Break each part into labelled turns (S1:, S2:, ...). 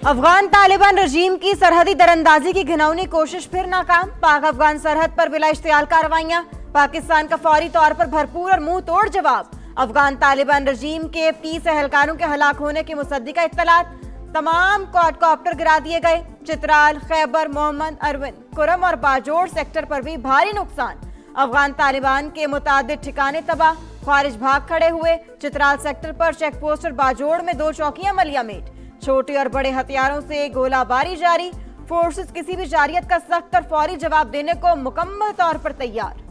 S1: अफगान तालिबान रजीम की सरहदी दरअंदाजी की घिनौनी कोशिश फिर नाकाम। पाक अफगान सरहद पर बिला इश्तियाल कार्रवाइयां, पाकिस्तान का फौरी तौर पर भरपूर और मुंह तोड़ जवाब। अफगान तालिबान रजीम के 30 एहलकारों के हलाक होने की मुसद्दिका इत्तलात। तमाम क्वाडकॉप्टर गिरा दिए गए। चित्राल, खैबर, मोहम्मद, अरविंद, कुरम और बाजोड़ सेक्टर पर भी भारी नुकसान। अफगान तालिबान के मुतादिद ठिकाने तबाह, ख्वारिज भाग खड़े हुए। चित्राल सेक्टर पर चेक पोस्ट और बाजोड़ में 2 चौकियां मलियामेट। छोटे और बड़े हथियारों से गोलाबारी जारी। फोर्सेस किसी भी जारियत का सख्त और फौरी जवाब देने को मुकम्मल तौर पर तैयार।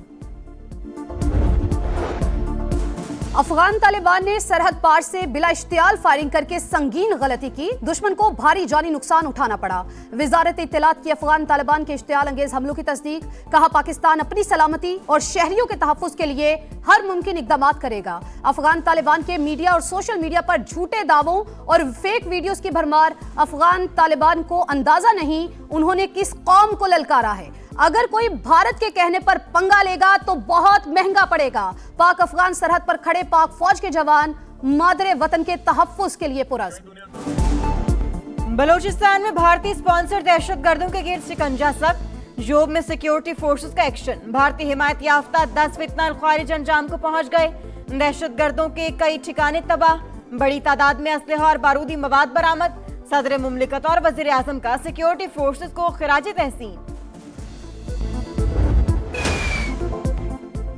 S2: अफगान तालिबान ने सरहद पार से बिला इश्तियाल फायरिंग करके संगीन गलती की। दुश्मन को भारी जानी नुकसान उठाना पड़ा। वजारत इत्तलात की अफगान तालिबान के इश्तियाल अंगेज हमलों की तस्दीक। कहा, पाकिस्तान अपनी सलामती और शहरियों के तहफ्फुज के लिए हर मुमकिन इकदामात करेगा। अफगान तालिबान के मीडिया और सोशल मीडिया पर झूठे दावों और फेक वीडियोस की भरमार। अफगान तालिबान को अंदाजा नहीं उन्होंने किस कौम को ललकारा है। अगर कोई भारत के कहने पर पंगा लेगा तो बहुत महंगा पड़ेगा। पाक अफगान सरहद पर खड़े पाक फौज के जवान मादरे वतन के तहफ्फुज के लिए पुरज़्म।
S1: बलूचिस्तान में भारतीय स्पॉन्सर दहशतगर्दों के गिर्द शिकंजा सख्त। जोब में सिक्योरिटी फोर्सेस का एक्शन। भारतीय हिमायत याफ्ता 10 फितना ख्वारिज अंजाम को पहुंच गए। दहशतगर्दों के कई ठिकाने तबाह। बड़ी तादाद में असलहा और बारूदी मवाद बरामद। सदर मुमलिकत और वजीर आजम का सिक्योरिटी फोर्सेस को खिराज तहसीन।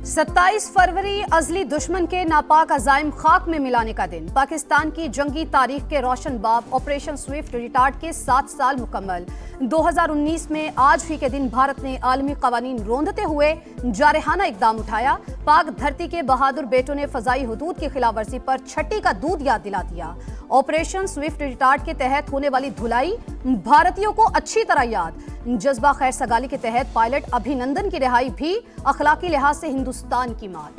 S2: 27 फरवरी अजली दुश्मन के नापाक अजाइम खाक में मिलाने का दिन। पाकिस्तान की जंगी तारीख के रोशन बाब ऑपरेशन स्विफ्ट रिटार्ट के 7 साल मुकम्मल। 2019 में आज ही के दिन भारत ने आलमी कवानीन रोंदते हुए जारहाना इकदाम उठाया। पाक धरती के बहादुर बेटों ने फजाई हुदूद की खिलाफवर्जी पर छठी का दूध याद दिला दिया। ऑपरेशन स्विफ्ट रिटार्ट के तहत होने वाली धुलाई भारतीयों को अच्छी तरह याद। जज्बा खैर सगाली के तहत पायलट अभिनंदन की रिहाई भी अखलाकी लिहाज से हिंदुस्तान की मान।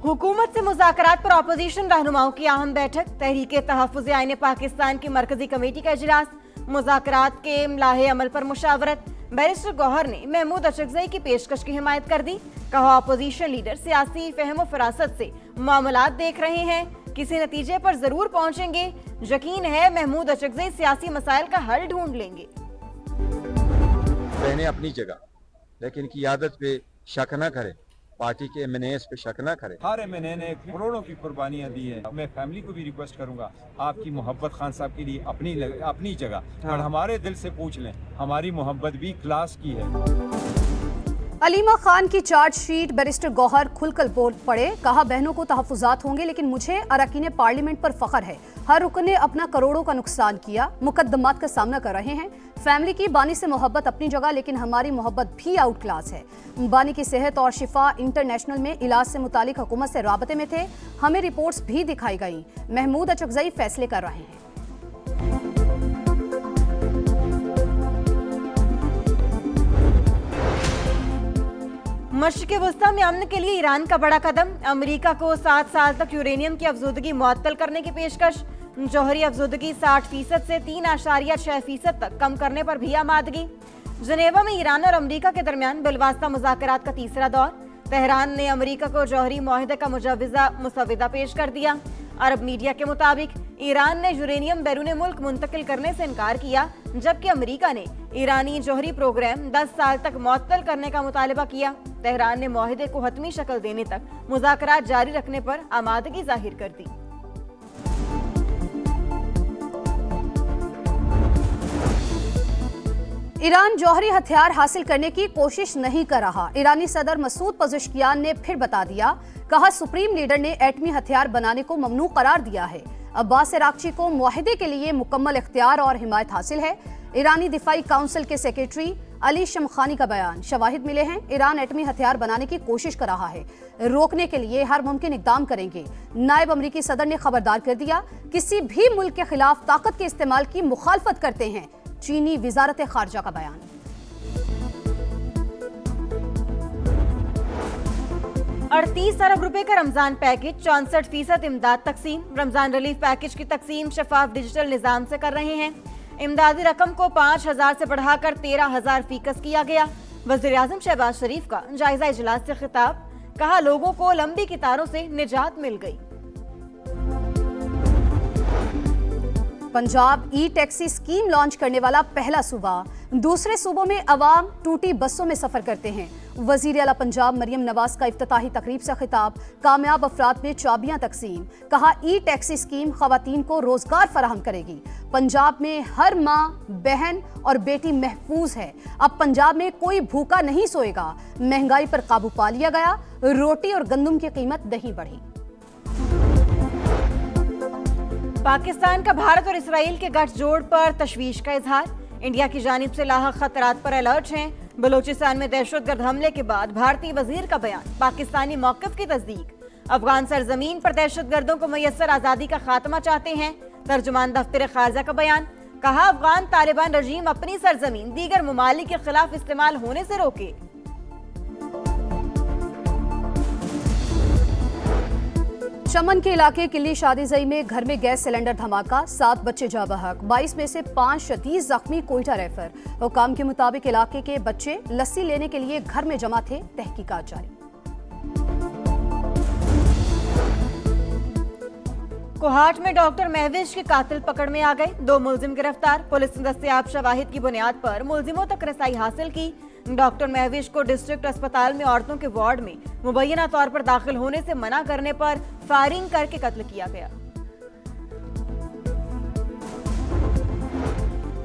S1: हुकूमत से मुज़ाकरात पर अपोजिशन रहनुमाओं की अहम बैठक। तहरीके तहफ़्फ़ुज़ आईन पाकिस्तान की मरकजी कमेटी का इजलास। मुज़ाकरात के लाहे अमल पर मुशावरत। बैरिस्टर गौहर ने महमूद अचकज़ई की पेशकश की हिमायत कर दी। कहा, अपोजिशन लीडर सियासी फहम फरासत से मामलात देख रहे हैं, किसी नतीजे पर जरूर पहुंचेंगे। यकीन है महमूद अचकज़ई सियासी मसाइल का हल ढूंढ लेंगे।
S3: रहने अपनी जगह, लेकिन क़ियादत पे शक न करें, पार्टी के एमएनएस पे शक न करें।
S4: हर एमएनए ने करोड़ों की कुर्बानियां दी है। मैं फैमिली को भी रिक्वेस्ट करूंगा, आपकी मोहब्बत खान साहब के लिए अपनी जगह और हमारे दिल से पूछ लें, हमारी मोहब्बत भी क्लास की है।
S2: अलीमा खान की चार्जशीट बैरिस्टर गौहर खुलकर बोल पड़े। कहा, बहनों को तहफ़्फ़ुज़ात होंगे लेकिन मुझे अरकान पार्लियामेंट पर फख्र है। हर रुकन ने अपना करोड़ों का नुकसान किया, मुकद्दमात का सामना कर रहे हैं। फैमिली की बानी से मोहब्बत अपनी जगह, लेकिन हमारी मोहब्बत भी आउट क्लास है। बानी की सेहत और शिफा इंटरनेशनल में इलाज से मुतालिक हुकूमत से राबते में थे। हमें रिपोर्ट्स भी दिखाई गई। महमूद अचकज़ई फैसले कर रहे हैं।
S1: मशरिक़ वस्ता में अमन के लिए ईरान का बड़ा कदम। अमेरिका को 7 साल तक यूरेनियम की अफजूदगी मुअत्तल करने की पेशकश। जौहरी अफजूदगी 60% से 3.6% तक कम करने पर भी आमादगी। जनेवा में ईरान और अमेरिका के दरमियान बिलवास्ता मुज़ाकरात का तीसरा दौर। तेहरान ने अमेरिका को जौहरी मुआहदे का मुसविदा पेश कर दिया। अरब मीडिया के मुताबिक ईरान ने यूरेनियम बैरून मुल्क मुंतकिल करने से इनकार किया, जबकि अमेरिका ने ईरानी जौहरी प्रोग्राम 10 साल तक मुअत्तल करने का मुतालबा किया। तेहरान ने मुआहदे को हतमी शक्ल देने तक मुज़ाकरात जारी रखने पर आमादगी जाहिर कर दी।
S2: ईरान जौहरी हथियार हासिल करने की कोशिश नहीं कर रहा। ईरानी सदर मसूद पज़ेश्कियान ने फिर बता दिया। कहा, सुप्रीम लीडर ने एटमी हथियार बनाने को ममनू करार दिया है। अब्बास इराक़ची को मुआहदे के लिए मुकम्मल इख्तियार और हिमायत हासिल है। ईरानी दिफाई काउंसिल के सेक्रेटरी अली शमखानी का बयान। शवाहिद मिले हैं, ईरान एटमी हथियार बनाने की कोशिश कर रहा है, रोकने के लिए हर मुमकिन इकदाम करेंगे। नायब अमरीकी सदर ने खबरदार कर दिया, किसी भी मुल्क के खिलाफ ताकत के इस्तेमाल की मुखालफत करते हैं। चीनी वजारत खारजा का बयान।
S1: 38 अरब रुपए का रमजान पैकेज, 64% इमदाद तकसीम। रमजान रिलीफ पैकेज की तकसीम शफाफ डिजिटल निजाम से कर रहे हैं। इमदादी रकम को 5,000 से बढ़ाकर 13,000 फीकस किया गया। वज़ीर आज़म शहबाज शरीफ का जायजा इजलास से खिताब। कहा, लोगों को लंबी कतारों से निजात मिल गई।
S2: पंजाब ई टैक्सी स्कीम लॉन्च करने वाला पहला सूबा। दूसरे सूबों में अवाम टूटी बसों में सफर करते हैं। वजीर आला पंजाब मरियम नवाज का इफ्तिताही तकरीब से खिताब। कामयाब अफराद में चाबियां तकसीम। कहा ई टैक्सी स्कीम खवातीन को रोजगार फराहम करेगी। पंजाब में हर माँ, बहन और बेटी महफूज है। अब पंजाब में कोई भूखा नहीं सोएगा। महंगाई पर काबू पा लिया गया। रोटी और गंदम की कीमत नहीं बढ़ी।
S1: पाकिस्तान का भारत और इसराइल के गठजोड़ पर तशवीश का इजहार। इंडिया की जानिब से लाहक खतरात पर अलर्ट हैं। बलूचिस्तान में दहशतगर्द हमले के बाद भारतीय वजीर का बयान। पाकिस्तानी मौक़िफ़ की तस्दीक। अफगान सरजमीन पर दहशतगर्दों को मैसर आज़ादी का खात्मा चाहते हैं। तर्जुमान दफ्तर खारजा का बयान। कहा अफगान तालिबान रजीम अपनी सरजमीन दीगर ममालिक के खिलाफ इस्तेमाल होने से रोके।
S2: चमन के इलाके किली शादीजई में घर में गैस सिलेंडर धमाका। 7 बच्चे जाँ बहक। 22 में से 5 शदीद जख्मी, कोयटा रेफर। हुकाम के मुताबिक इलाके के बच्चे लस्सी लेने के लिए घर में जमा थे। तहकीकात जारी।
S1: कोहाट में डॉक्टर महविश के कातिल पकड़ में आ गए। 2 मुलजिम गिरफ्तार। पुलिस ने दस्तयाब शवाहिद की बुनियाद पर मुलजिमों तक रसाई हासिल की। डॉक्टर महविश को डिस्ट्रिक्ट अस्पताल में औरतों के वार्ड में मुबैना तौर पर दाखिल होने से मना करने पर फायरिंग करके कत्ल किया गया।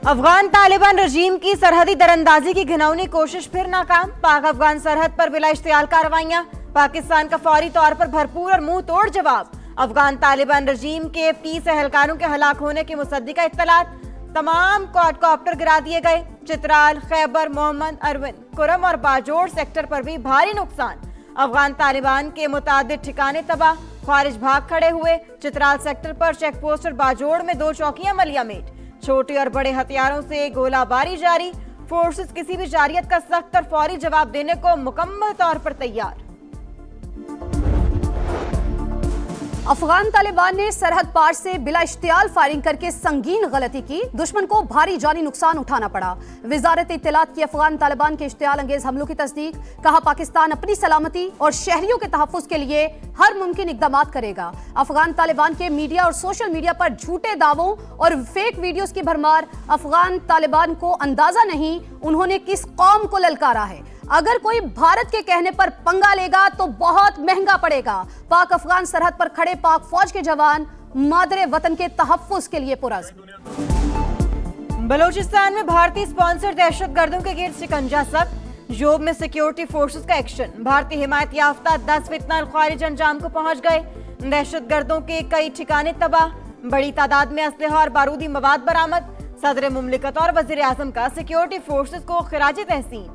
S1: अफगान तालिबान रजीम की सरहदी दरअंदाजी की घिनौनी कोशिश फिर नाकाम। पाक अफगान सरहद पर बिला इश्तियाल कार्रवाइयां। पाकिस्तान का फौरी तौर पर भरपूर और मुंह तोड़ जवाब। अफगान तालिबान रजीम के 30 एहलकारों के हलाक होने की मुसद्दिका इत्तलात। तमाम क्वाडकॉप्टर गिरा दिए गए। चित्राल, खैबर, मोहम्मद अरविंद, कुरम और बाजोड़ सेक्टर पर भी भारी नुकसान। अफगान तालिबान के मुतादिद ठिकाने तबाह। ख्वारिज भाग खड़े हुए। चित्राल सेक्टर पर चेक पोस्ट और बाजोड़ में 2 चौकियां मलियामेट। छोटे और बड़े हथियारों से गोलाबारी जारी। फोर्सेस किसी भी जारियत का सख्त और फौरी जवाब देने को मुकम्मल तौर पर तैयार।
S2: अफगान तालिबान ने सरहद पार से बिला इश्तियाल फायरिंग करके संगीन गलती की। दुश्मन को भारी जानी नुकसान उठाना पड़ा। वजारत इत्तलात की अफगान तालिबान के इश्तियाल अंगेज हमलों की तस्दीक। कहा पाकिस्तान अपनी सलामती और शहरियों के तहफ्फुज के लिए हर मुमकिन इकदाम करेगा। अफगान तालिबान के मीडिया और सोशल मीडिया पर झूठे दावों और फेक वीडियोस की भरमार। अफगान तालिबान को अंदाजा नहीं उन्होंने किस कौम को ललकारा है। अगर कोई भारत के कहने पर पंगा लेगा तो बहुत महंगा पड़ेगा। पाक अफगान सरहद पर खड़े पाक फौज के जवान मादरे वतन के तहफ्फुज के लिए पुरज़्म।
S1: बलूचिस्तान में भारतीय स्पॉन्सर दहशतगर्दों के गिर्द शिकंजा सख्त। जोब में सिक्योरिटी फोर्सेस का एक्शन। भारतीय हिमायत याफ्ता 10 फितना ख्वारिज अंजाम को पहुंच गए। दहशतगर्दों के कई ठिकाने तबाह। बड़ी तादाद में असलहा और बारूदी मवाद बरामद। सदर मुमलिकत और वजीर आजम का सिक्योरिटी फोर्सेस को खिराज तहसीन।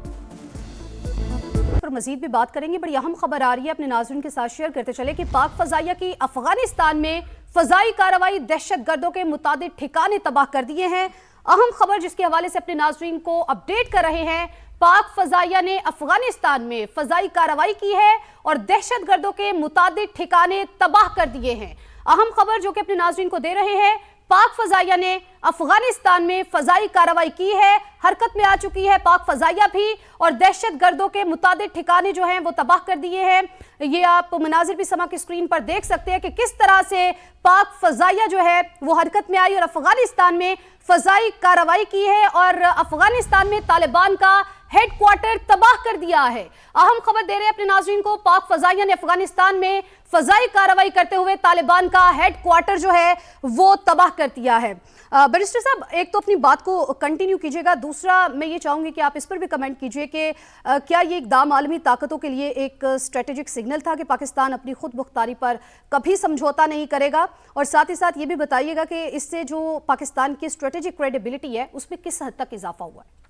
S2: पर मजीद भी बात करेंगे। बड़ी अहम खबर आ रही है, अपने नाज़रीन के साथ शेयर करते चले कि पाक फजाइया की अफगानिस्तान में फजाई कार्रवाई दहशतगर्दों के मुतादिद ठिकाने तबाह कर दिए हैं। अहम खबर जिसके हवाले से अपने नाज़रीन को अपडेट कर रहे हैं। पाक फजाइया ने अफगानिस्तान में फजाई कार्रवाई की है और दहशतगर्दों के मुतादिद ठिकाने तबाह कर दिए हैं। अहम खबर जो कि अपने नाज़रीन को दे रहे हैं, पाक फजाइया ने अफगानिस्तान में फजाई कार्रवाई की है। हरकत में आ चुकी है पाक फजाइया भी और दहशतगर्दों के मुतादिद ठिकाने जो हैं वो तबाह कर दिए हैं। ये आप मनाजिर भी समा की स्क्रीन पर देख सकते हैं कि किस तरह से पाक फजाइया जो है वो हरकत में आई और अफगानिस्तान में फजाई कार्रवाई की है और अफगानिस्तान में तालिबान का हेडक्वार्टर तबाह कर दिया है। अहम खबर दे रहे हैं अपने नाज़रीन को, पाक फजाइया ने अफगानिस्तान में फजाई कार्रवाई करते हुए तालिबान का हेडक्वार्टर जो है वो तबाह कर दिया है। बैरिस्टर साहब, एक तो अपनी बात को कंटिन्यू कीजिएगा, दूसरा मैं ये चाहूंगी कि आप इस पर भी कमेंट कीजिए कि क्या ये इकदाम आलमी ताकतों के लिए एक स्ट्रेटेजिक सिग्नल था कि पाकिस्तान अपनी खुद मुख्तारी पर कभी समझौता नहीं करेगा, और साथ ही साथ ये भी बताइएगा कि इससे जो पाकिस्तान की स्ट्रेटेजिक क्रेडिबिलिटी है उसमें किस हद तक इजाफा हुआ है।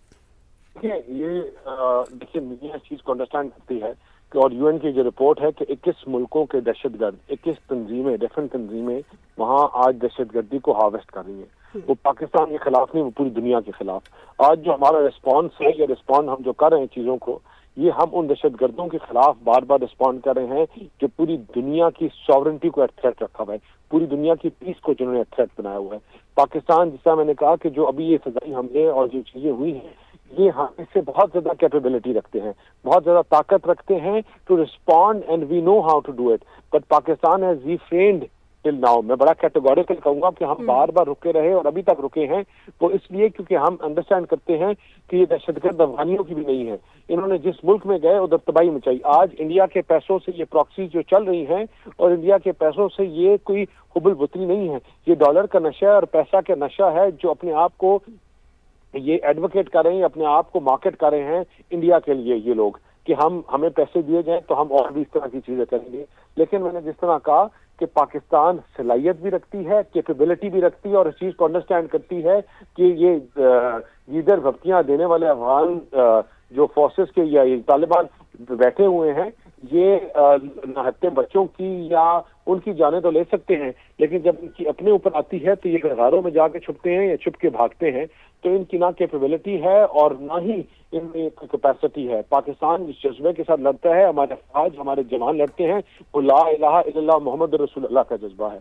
S5: देखिए मीडिया इस चीज को अंडरस्टैंड करती है कि और यूएन की जो रिपोर्ट है कि 21 मुल्कों के दहशतगर्द 21 तंजीमें डिफरेंट तंजीमें वहाँ आज दहशतगर्दी को हार्वेस्ट कर रही हैं। वो पाकिस्तान के खिलाफ नहीं, वो पूरी दुनिया के खिलाफ। आज जो हमारा रिस्पॉन्स है, ये रिस्पॉन्ड हम जो कर रहे हैं चीजों को, ये हम उन दहशतगर्दों के खिलाफ बार बार रिस्पॉन्ड कर रहे हैं जो पूरी दुनिया की सॉवरेंटी को थ्रेट रखा हुआ है, पूरी दुनिया की पीस को जिन्होंने थ्रेट बनाया हुआ है। पाकिस्तान, जिसका मैंने कहा कि जो अभी ये फजाई हमले और जो चीजें हुई हैं, ये हम इससे बहुत ज्यादा कैपेबिलिटी रखते हैं, बहुत ज्यादा ताकत रखते हैं to respond, and we know how to do it. But Pakistan has refrained till now. मैं बड़ा कैटेगोरिकल कहूंगा कि हम बार बार रुके रहे और अभी तक रुके हैं वो इसलिए क्योंकि हम अंडरस्टैंड करते हैं कि ये दहशतगर्द अफगानियों की भी नहीं है। इन्होंने जिस मुल्क में गए उधर तबाही मचाई। आज इंडिया के पैसों से ये प्रॉक्सी जो चल रही हैं और इंडिया के पैसों से ये कोई हुबल बुतरी नहीं है, ये डॉलर का नशा है और पैसा का नशा है जो अपने आप को ये एडवोकेट कर रहे हैं, अपने आप को मार्केट कर रहे हैं इंडिया के लिए ये लोग कि हमें पैसे दिए जाएं तो हम और भी इस तरह की चीजें करेंगे। लेकिन मैंने जिस तरह कहा कि पाकिस्तान सलाहियत भी रखती है, कैपेबिलिटी भी रखती है और इस चीज को अंडरस्टैंड करती है कि ये लीडर भक्तियां देने वाले अफगान जो फोर्सेस के या ये तालिबान बैठे हुए हैं ये नहत्ते बच्चों की या उनकी जाने तो ले सकते हैं, लेकिन जब इनकी अपने ऊपर आती है तो ये गारों में जाके छुपते हैं या छुप के भागते हैं। तो इनकी ना कैपेबिलिटी है और ना ही इनमें कैपेसिटी है। पाकिस्तान जिस जज्बे के साथ लड़ता है, हमारे फौज हमारे जवान लड़ते हैं, वो ला इलाहा इल्लल्लाह मोहम्मद रसूलुल्लाह का जज्बा है।